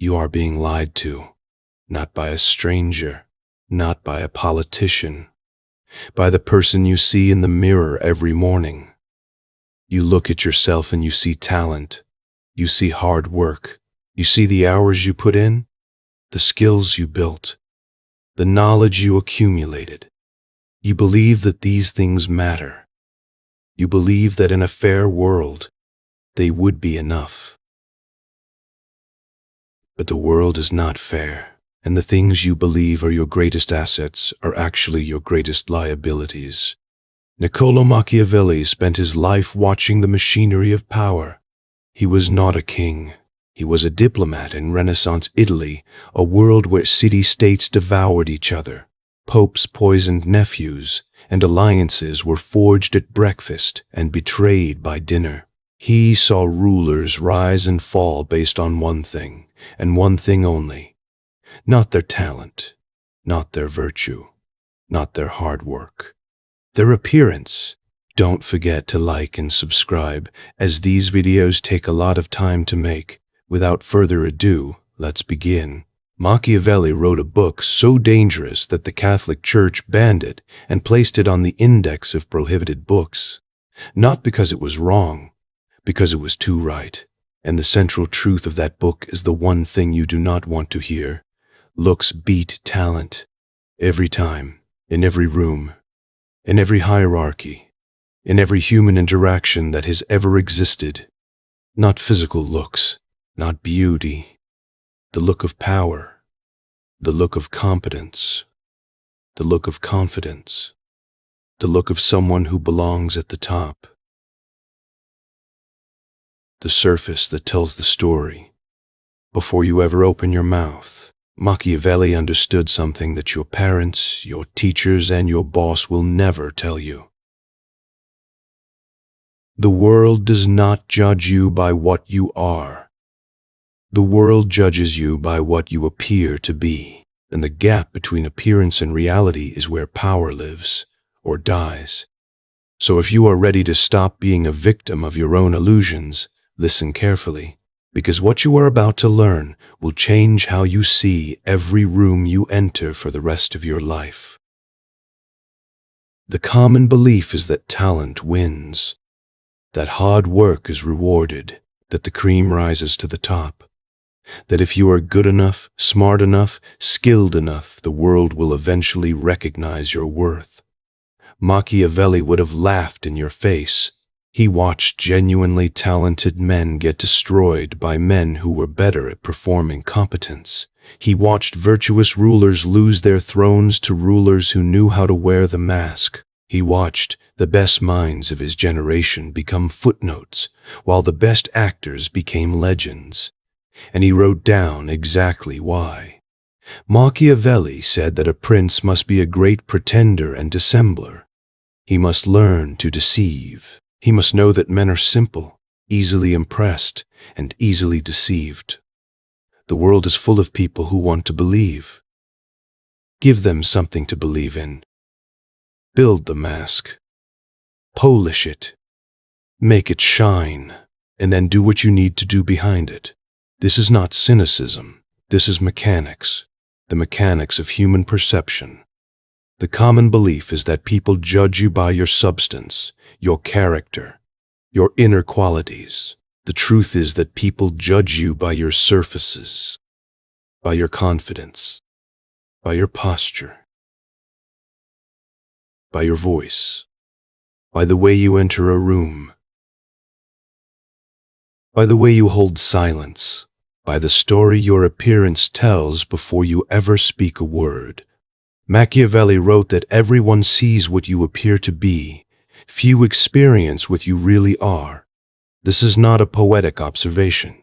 You are being lied to, not by a stranger, not by a politician, by the person you see in the mirror every morning. You look at yourself and you see talent, you see hard work, you see the hours you put in, the skills you built, the knowledge you accumulated. You believe that these things matter. You believe that in a fair world, they would be enough. But the world is not fair, and the things you believe are your greatest assets are actually your greatest liabilities. Niccolo Machiavelli spent his life watching the machinery of power. He was not a king. He was a diplomat in Renaissance Italy, a world where city-states devoured each other. Popes poisoned nephews, and alliances were forged at breakfast and betrayed by dinner. He saw rulers rise and fall based on one thing, and one thing only. Not their talent, not their virtue, not their hard work. Their appearance. Don't forget to like and subscribe, as these videos take a lot of time to make. Without further ado, let's begin. Machiavelli wrote a book so dangerous that the Catholic Church banned it and placed it on the index of prohibited books. Not because it was wrong, because it was too right. And the central truth of that book is the one thing you do not want to hear. Looks beat talent. Every time, in every room, in every hierarchy, in every human interaction that has ever existed. Not physical looks, not beauty. The look of power, the look of competence, the look of confidence, the look of someone who belongs at the top. The surface that tells the story. Before you ever open your mouth, Machiavelli understood something that your parents, your teachers, and your boss will never tell you. The world does not judge you by what you are. The world judges you by what you appear to be, and the gap between appearance and reality is where power lives, or dies. So if you are ready to stop being a victim of your own illusions, listen carefully, because what you are about to learn will change how you see every room you enter for the rest of your life. The common belief is that talent wins, that hard work is rewarded, that the cream rises to the top. That if you are good enough, smart enough, skilled enough, the world will eventually recognize your worth. Machiavelli would have laughed in your face. He watched genuinely talented men get destroyed by men who were better at performing competence. He watched virtuous rulers lose their thrones to rulers who knew how to wear the mask. He watched the best minds of his generation become footnotes, while the best actors became legends. And he wrote down exactly why. Machiavelli said that a prince must be a great pretender and dissembler. He must learn to deceive. He must know that men are simple, easily impressed, and easily deceived. The world is full of people who want to believe. Give them something to believe in. Build the mask. Polish it. Make it shine, and then do what you need to do behind it. This is not cynicism. This is mechanics, the mechanics of human perception. The common belief is that people judge you by your substance, your character, your inner qualities. The truth is that people judge you by your surfaces, by your confidence, by your posture, by your voice, by the way you enter a room, by the way you hold silence, by the story your appearance tells before you ever speak a word. Machiavelli wrote that everyone sees what you appear to be. Few experience what you really are. This is not a poetic observation.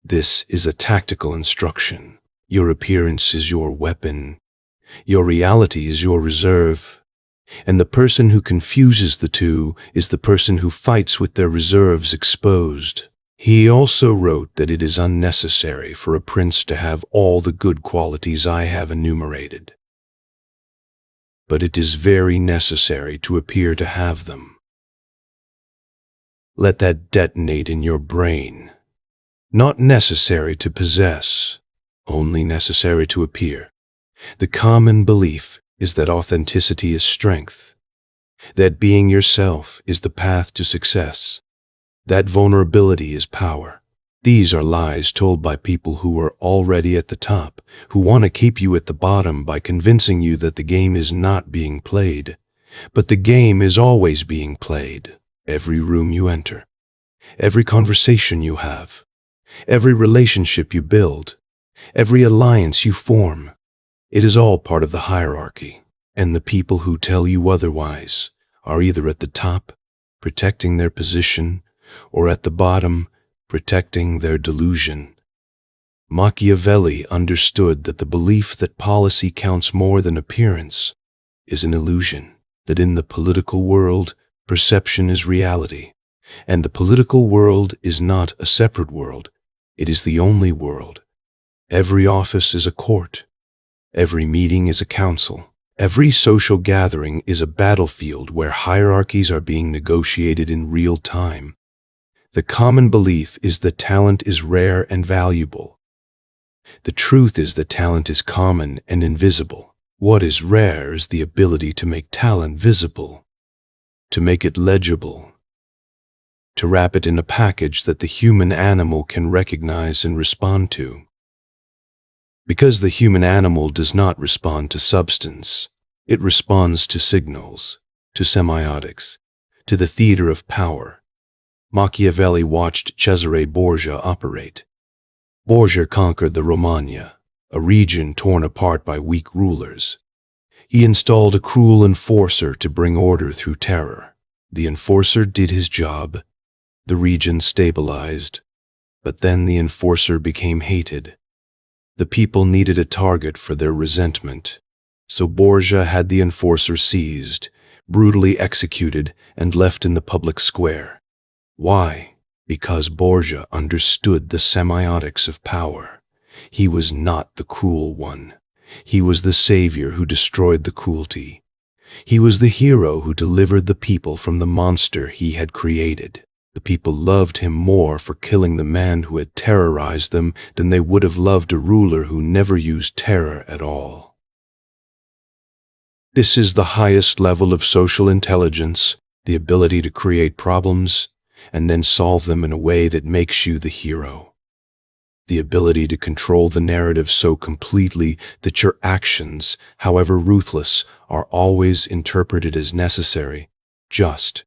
This is a tactical instruction. Your appearance is your weapon. Your reality is your reserve. And the person who confuses the two is the person who fights with their reserves exposed. He also wrote that it is unnecessary for a prince to have all the good qualities I have enumerated. But it is very necessary to appear to have them. Let that detonate in your brain. not necessary to possess, only necessary to appear. The common belief is that authenticity is strength, that being yourself is the path to success, that vulnerability is power. These are lies told by people who are already at the top, who want to keep you at the bottom by convincing you that the game is not being played. But the game is always being played. Every room you enter, every conversation you have, every relationship you build, every alliance you form, it is all part of the hierarchy. And the people who tell you otherwise are either at the top, protecting their position, or at the bottom, protecting their delusion. Machiavelli understood that the belief that policy counts more than appearance is an illusion, that in the political world, perception is reality, and the political world is not a separate world, it is the only world. Every office is a court, every meeting is a council, every social gathering is a battlefield where hierarchies are being negotiated in real time. The common belief is that talent is rare and valuable. The truth is that talent is common and invisible. What is rare is the ability to make talent visible, to make it legible, to wrap it in a package that the human animal can recognize and respond to. Because the human animal does not respond to substance, it responds to signals, to semiotics, to the theater of power. Machiavelli watched Cesare Borgia operate. Borgia conquered the Romagna, a region torn apart by weak rulers. He installed a cruel enforcer to bring order through terror. The enforcer did his job. The region stabilized. But then the enforcer became hated. The people needed a target for their resentment. So Borgia had the enforcer seized, brutally executed, and left in the public square. Why? Because Borgia understood the semiotics of power. He was not the cruel one. He was the savior who destroyed the cruelty. He was the hero who delivered the people from the monster he had created. The people loved him more for killing the man who had terrorized them than they would have loved a ruler who never used terror at all. This is the highest level of social intelligence, the ability to create problems and then solve them in a way that makes you the hero. The ability to control the narrative so completely that your actions, however ruthless, are always interpreted as necessary, just,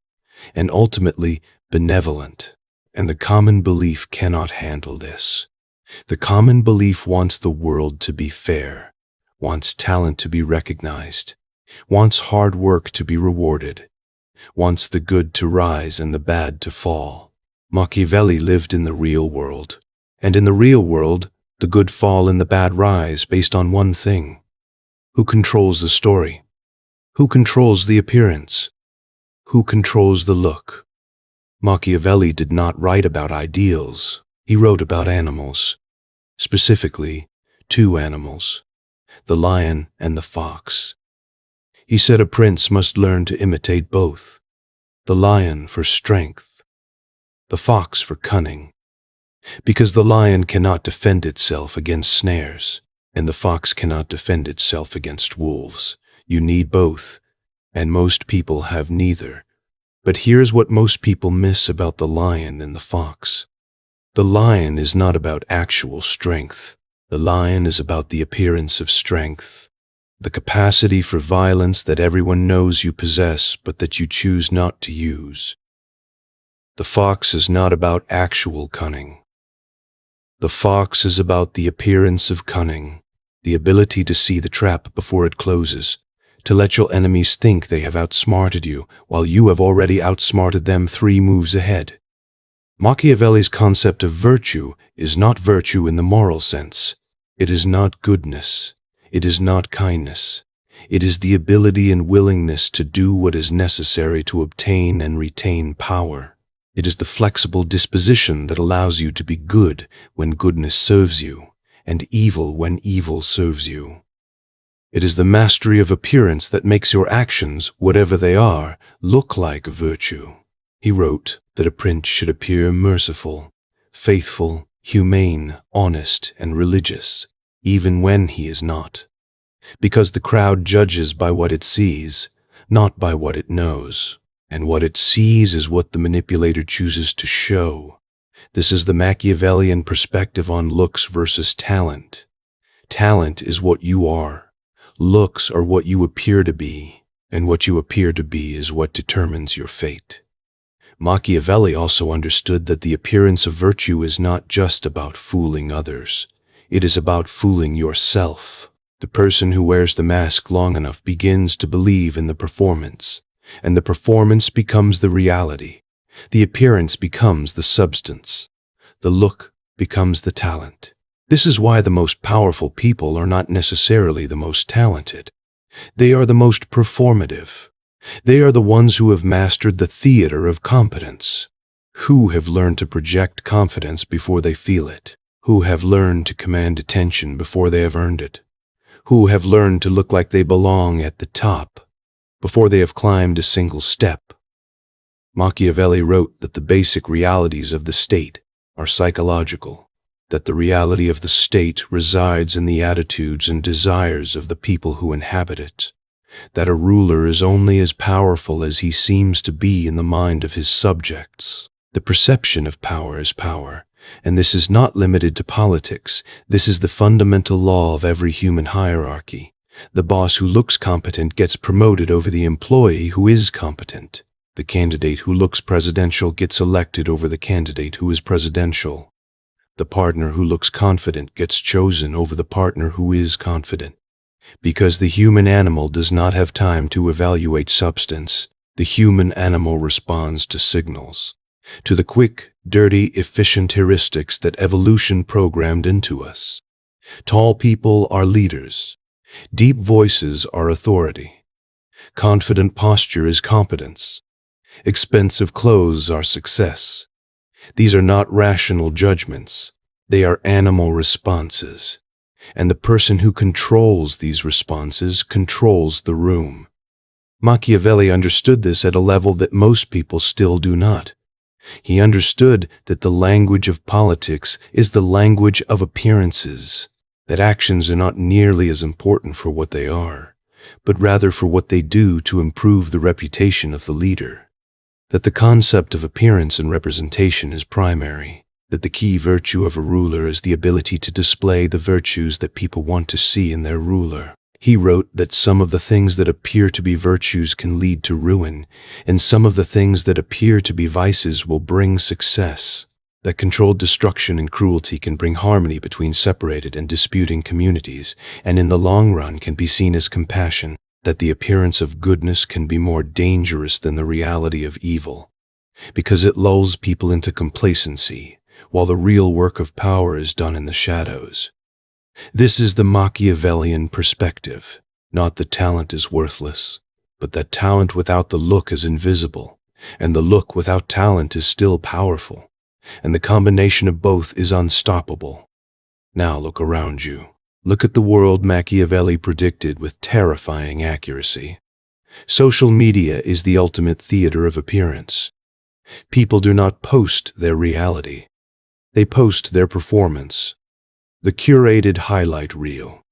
and ultimately benevolent. And the common belief cannot handle this. The common belief wants the world to be fair, wants talent to be recognized, wants hard work to be rewarded, wants the good to rise and the bad to fall. Machiavelli lived in the real world. And in the real world, the good fall and the bad rise based on one thing. Who controls the story? Who controls the appearance? Who controls the look? Machiavelli did not write about ideals. He wrote about animals. Specifically, two animals, the lion and the fox. He said a prince must learn to imitate both, the lion for strength, the fox for cunning. Because the lion cannot defend itself against snares, and the fox cannot defend itself against wolves. You need both, and most people have neither. But here's what most people miss about the lion and the fox. The lion is not about actual strength. The lion is about the appearance of strength, the capacity for violence that everyone knows you possess but that you choose not to use. The fox is not about actual cunning. The fox is about the appearance of cunning, the ability to see the trap before it closes, to let your enemies think they have outsmarted you while you have already outsmarted them 3 moves ahead. Machiavelli's concept of virtue is not virtue in the moral sense. It is not goodness. It is not kindness. It is the ability and willingness to do what is necessary to obtain and retain power. It is the flexible disposition that allows you to be good when goodness serves you, and evil when evil serves you. It is the mastery of appearance that makes your actions, whatever they are, look like virtue. He wrote that a prince should appear merciful, faithful, humane, honest, and religious, even when he is not. Because the crowd judges by what it sees, not by what it knows. And what it sees is what the manipulator chooses to show. This is the Machiavellian perspective on looks versus talent. Talent is what you are. Looks are what you appear to be, and what you appear to be is what determines your fate. Machiavelli also understood that the appearance of virtue is not just about fooling others. It is about fooling yourself. The person who wears the mask long enough begins to believe in the performance, and the performance becomes the reality. The appearance becomes the substance. The look becomes the talent. This is why the most powerful people are not necessarily the most talented. They are the most performative. They are the ones who have mastered the theater of competence, who have learned to project confidence before they feel it, who have learned to command attention before they have earned it, who have learned to look like they belong at the top before they have climbed a single step. Machiavelli wrote that the basic realities of the state are psychological, that the reality of the state resides in the attitudes and desires of the people who inhabit it, that a ruler is only as powerful as he seems to be in the mind of his subjects. The perception of power is power, and this is not limited to politics. This is the fundamental law of every human hierarchy. The boss who looks competent gets promoted over the employee who is competent. The candidate who looks presidential gets elected over the candidate who is presidential. The partner who looks confident gets chosen over the partner who is confident. Because the human animal does not have time to evaluate substance, the human animal responds to signals, to the quick, dirty, efficient heuristics that evolution programmed into us. Tall people are leaders. Deep voices are authority. Confident posture is competence. Expensive clothes are success. These are not rational judgments. They are animal responses. And the person who controls these responses controls the room. Machiavelli understood this at a level that most people still do not. He understood that the language of politics is the language of appearances, that actions are not nearly as important for what they are, but rather for what they do to improve the reputation of the leader. That the concept of appearance and representation is primary, that the key virtue of a ruler is the ability to display the virtues that people want to see in their ruler. He wrote that some of the things that appear to be virtues can lead to ruin, and some of the things that appear to be vices will bring success. That controlled destruction and cruelty can bring harmony between separated and disputing communities, and in the long run can be seen as compassion. That the appearance of goodness can be more dangerous than the reality of evil, because it lulls people into complacency, while the real work of power is done in the shadows. This is the Machiavellian perspective, not that talent is worthless, but that talent without the look is invisible, and the look without talent is still powerful, and the combination of both is unstoppable. Now look around you. Look at the world Machiavelli predicted with terrifying accuracy. Social media is the ultimate theater of appearance. People do not post their reality. They post their performance. The curated highlight reel.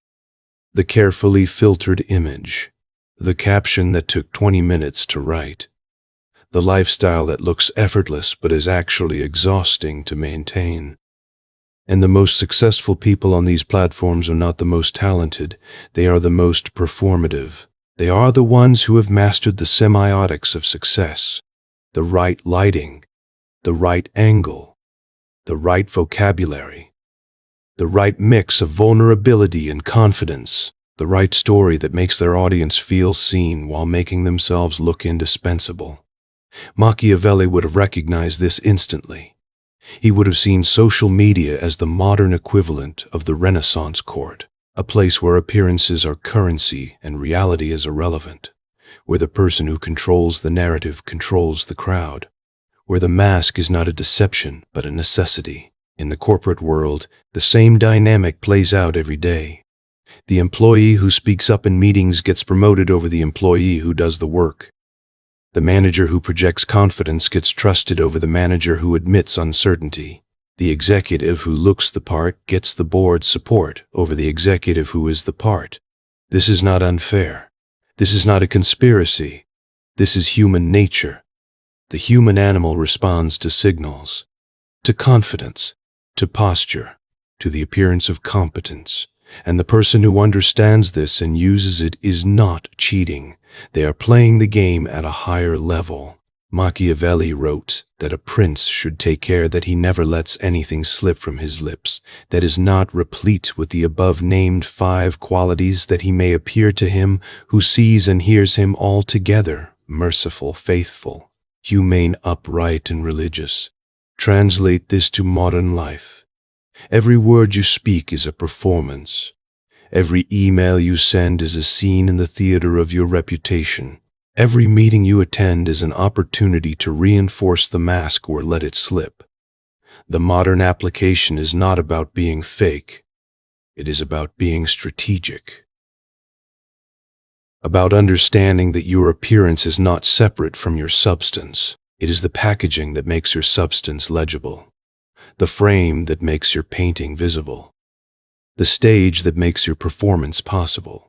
The carefully filtered image. The caption that took 20 minutes to write. The lifestyle that looks effortless but is actually exhausting to maintain. And the most successful people on these platforms are not the most talented, they are the most performative. They are the ones who have mastered the semiotics of success, the right lighting, the right angle, the right vocabulary, the right mix of vulnerability and confidence, the right story that makes their audience feel seen while making themselves look indispensable. Machiavelli would have recognized this instantly. He would have seen social media as the modern equivalent of the Renaissance court, a place where appearances are currency and reality is irrelevant, where the person who controls the narrative controls the crowd, where the mask is not a deception but a necessity. In the corporate world, the same dynamic plays out every day. The employee who speaks up in meetings gets promoted over the employee who does the work. The manager who projects confidence gets trusted over the manager who admits uncertainty. The executive who looks the part gets the board's support over the executive who is the part. This is not unfair. This is not a conspiracy. This is human nature. The human animal responds to signals, to confidence, to posture, to the appearance of competence. And the person who understands this and uses it is not cheating. They are playing the game at a higher level. Machiavelli wrote that a prince should take care that he never lets anything slip from his lips that is not replete with the above-named 5 qualities, that he may appear to him who sees and hears him altogether merciful, faithful, humane, upright, and religious. Translate this to modern life. Every word you speak is a performance. Every email you send is a scene in the theater of your reputation. Every meeting you attend is an opportunity to reinforce the mask or let it slip. The modern application is not about being fake. It is about being strategic. About understanding that your appearance is not separate from your substance. It is the packaging that makes your substance legible. The frame that makes your painting visible. The stage that makes your performance possible.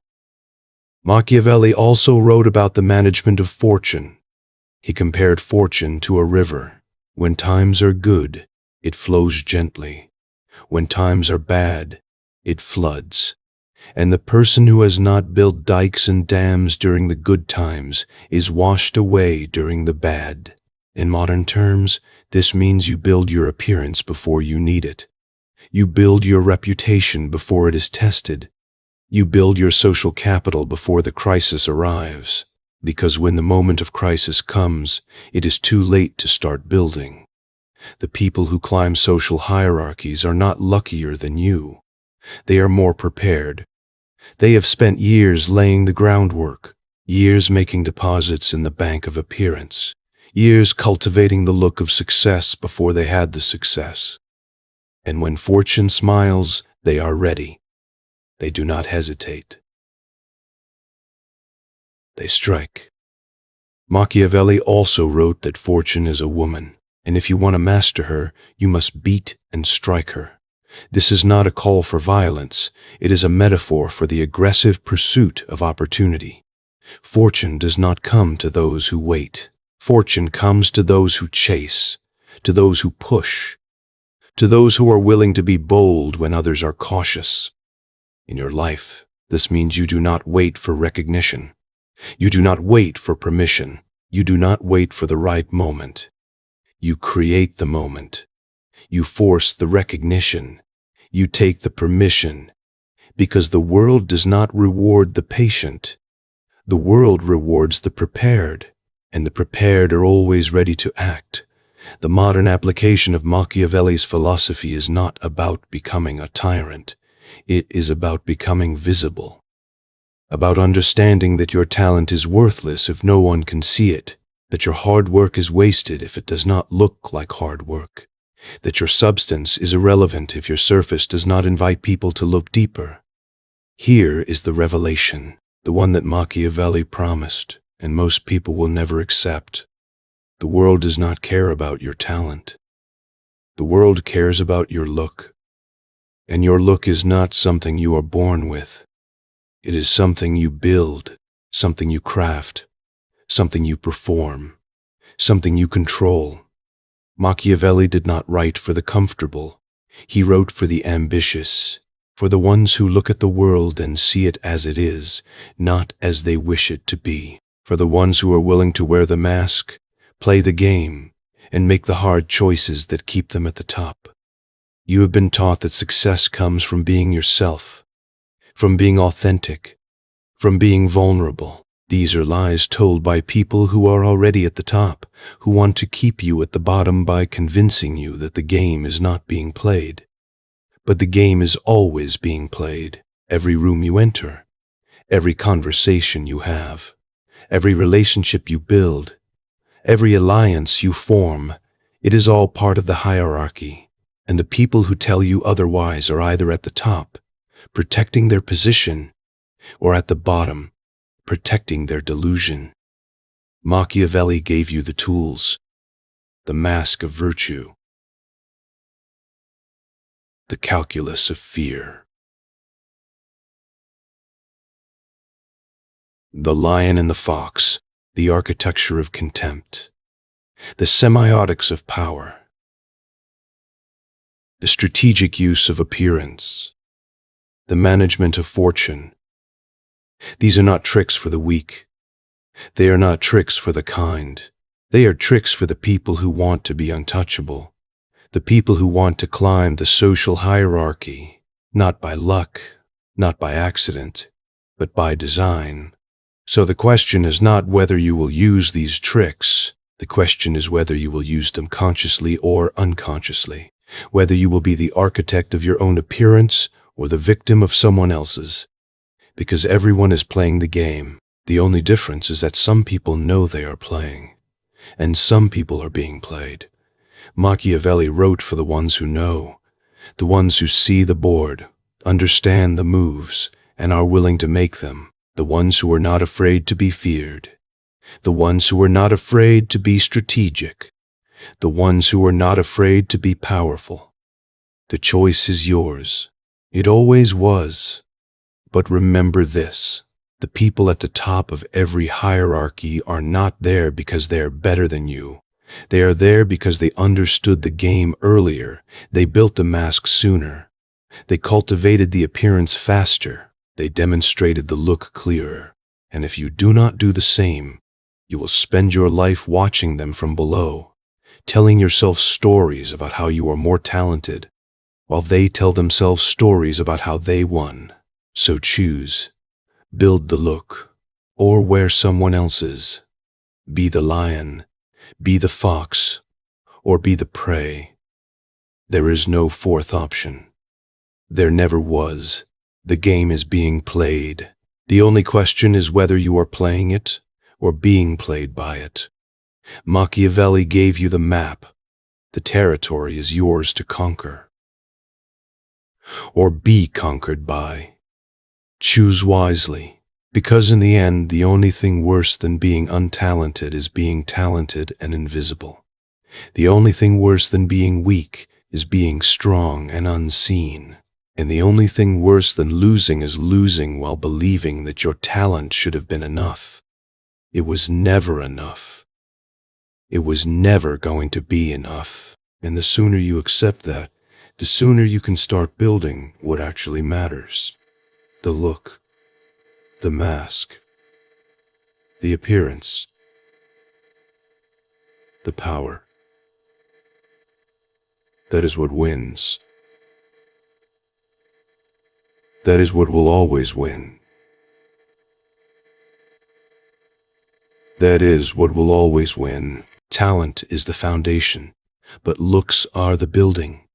Machiavelli also wrote about the management of fortune. He compared fortune to a river. When times are good, it flows gently. When times are bad, it floods. And the person who has not built dikes and dams during the good times is washed away during the bad. In modern terms, this means you build your appearance before you need it. You build your reputation before it is tested. You build your social capital before the crisis arrives, because when the moment of crisis comes, it is too late to start building. The people who climb social hierarchies are not luckier than you. They are more prepared. They have spent years laying the groundwork, years making deposits in the bank of appearance, years cultivating the look of success before they had the success. And when fortune smiles, they are ready. They do not hesitate. They strike. Machiavelli also wrote that fortune is a woman, and if you want to master her, you must beat and strike her. This is not a call for violence. It is a metaphor for the aggressive pursuit of opportunity. Fortune does not come to those who wait. Fortune comes to those who chase, to those who push, to those who are willing to be bold when others are cautious. In your life, this means you do not wait for recognition. You do not wait for permission. You do not wait for the right moment. You create the moment. You force the recognition. You take the permission. Because the world does not reward the patient. The world rewards the prepared, and the prepared are always ready to act. The modern application of Machiavelli's philosophy is not about becoming a tyrant. It is about becoming visible, about understanding that your talent is worthless if no one can see it, that your hard work is wasted if it does not look like hard work, that your substance is irrelevant if your surface does not invite people to look deeper. Here is the revelation, the one that Machiavelli promised, and most people will never accept. The world does not care about your talent. The world cares about your look. And your look is not something you are born with. It is something you build, something you craft, something you perform, something you control. Machiavelli did not write for the comfortable. He wrote for the ambitious, for the ones who look at the world and see it as it is, not as they wish it to be, for the ones who are willing to wear the mask, play the game, and make the hard choices that keep them at the top. You have been taught that success comes from being yourself, from being authentic, from being vulnerable. These are lies told by people who are already at the top, who want to keep you at the bottom by convincing you that the game is not being played. But the game is always being played. Every room you enter, every conversation you have, every relationship you build, every alliance you form, it is all part of the hierarchy. And the people who tell you otherwise are either at the top, protecting their position, or at the bottom, protecting their delusion. Machiavelli gave you the tools, the mask of virtue. the calculus of fear. The lion and the fox, the architecture of contempt, the semiotics of power, the strategic use of appearance, the management of fortune. These are not tricks for the weak. They are not tricks for the kind. They are tricks for the people who want to be untouchable, the people who want to climb the social hierarchy, not by luck, not by accident, but by design. So the question is not whether you will use these tricks. The question is whether you will use them consciously or unconsciously, whether you will be the architect of your own appearance or the victim of someone else's. Because everyone is playing the game. The only difference is that some people know they are playing, and some people are being played. Machiavelli wrote for the ones who know, the ones who see the board, understand the moves, and are willing to make them, the ones who are not afraid to be feared, the ones who are not afraid to be strategic, the ones who are not afraid to be powerful. The choice is yours. It always was. But remember this. The people at the top of every hierarchy are not there because they are better than you. They are there because they understood the game earlier. They built the mask sooner. They cultivated the appearance faster. They demonstrated the look clearer. And if you do not do the same, you will spend your life watching them from below, telling yourself stories about how you are more talented, while they tell themselves stories about how they won. So choose. Build the look, or wear someone else's. Be the lion, be the fox, or be the prey. There is no fourth option. There never was. The game is being played. The only question is whether you are playing it or being played by it. Machiavelli gave you the map. The territory is yours to conquer, or be conquered by. Choose wisely, because in the end, the only thing worse than being untalented is being talented and invisible. The only thing worse than being weak is being strong and unseen. And the only thing worse than losing is losing while believing that your talent should have been enough. It was never enough. It was never going to be enough. And the sooner you accept that, the sooner you can start building what actually matters. The look, the mask, the appearance, the power. That is what wins. That is what will always win. That is what will always win. Talent is the foundation, but looks are the building.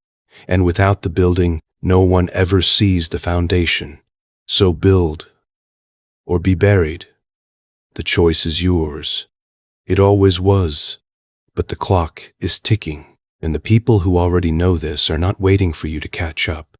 And without the building, no one ever sees the foundation. So build, or be buried. The choice is yours. It always was. But the clock is ticking, and the people who already know this are not waiting for you to catch up.